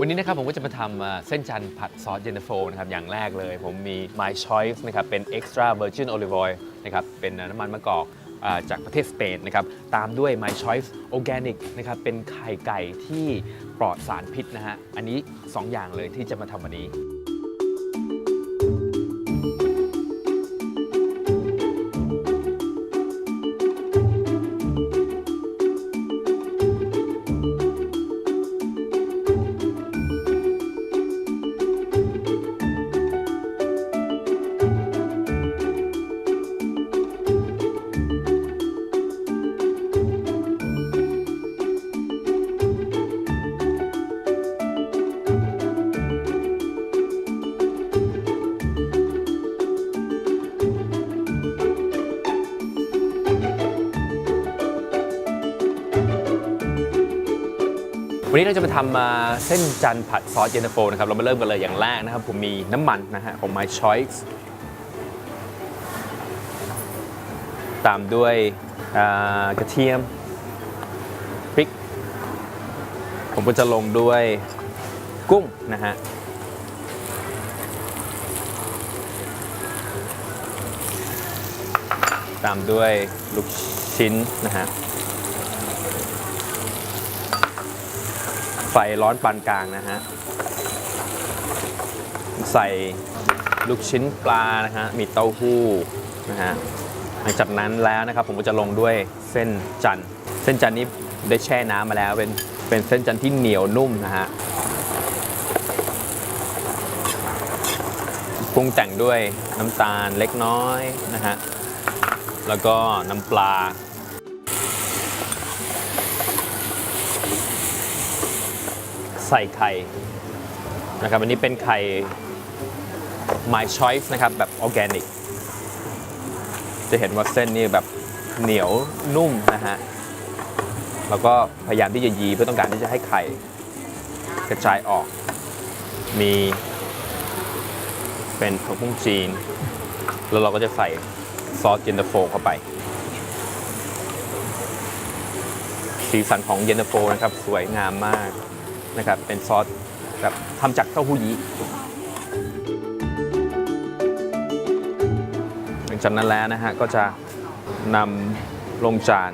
วันนี้นะครับผมก็จะมาทำเส้นจันทร์ผัดซอสเย็นตาโฟนะครับอย่างแรกเลยผมมี My Choice นะครับเป็น Extra Virgin Olive Oil นะครับเป็นน้ำมันมะกอกจากประเทศสเปนนะครับตามด้วย My Choice Organic นะครับเป็นไข่ไก่ที่ปลอดสารพิษนะฮะอันนี้2อย่างเลยที่จะมาทำวันนี้วันนี้เราจะมาทำเส้นจันทร์ผัดซอสเย็นตาโฟนะครับเรามาเริ่มกันเลยอย่างแรกนะครับผมมีน้ำมันนะฮะของ My Choice ตามด้วยกระเทียมพริกผมก็จะลงด้วยกุ้งนะฮะตามด้วยลูกชิ้นนะฮะไฟร้อนปานกลางนะฮะใส่ลูกชิ้นปลานะฮะมีเต้าหู้นะฮะหลังจากนั้นแล้วนะครับผมก็จะลงด้วยเส้นจันทร์เส้นจันทร์นี้ได้แช่น้ำมาแล้วเป็นเส้นจันทร์ที่เหนียวนุ่มนะฮะปรุงแต่งด้วยน้ำตาลเล็กน้อยนะฮะแล้วก็น้ำปลาใส่ไข่นะครับอันนี้เป็นไข่ My Choice นะครับแบบออร์แกนิกจะเห็นว่าเส้นนี่แบบเหนียวนุ่มนะฮะแล้วก็พยายามที่จะยีเพื่อต้องการที่จะให้ไข่กระจายออกมีเป็นผักบุ้งจีนแล้วเราก็จะใส่ซอสเย็นตาโฟเข้าไปสีสันของเย็นตาโฟนะครับสวยงามมากนะครับเป็นซอสแบบทำจากเต้าหู้ยี้หลังจากนั้นแล้วนะฮะก็จะนำลงจาน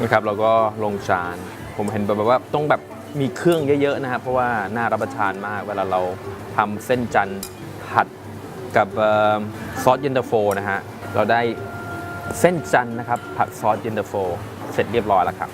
นะครับแล้วก็ลงจานผมเห็นแบบว่าต้องแบบมีเครื่องเยอะๆนะครับเพราะว่าน่ารับประทานมากเวลาเราทำเส้นจันทร์ผัดกับซอสเย็นตาโฟนะฮะเราได้เส้นจันทร์นะครับผัดซอสเย็นตาโฟเสร็จเรียบร้อยแล้วครับ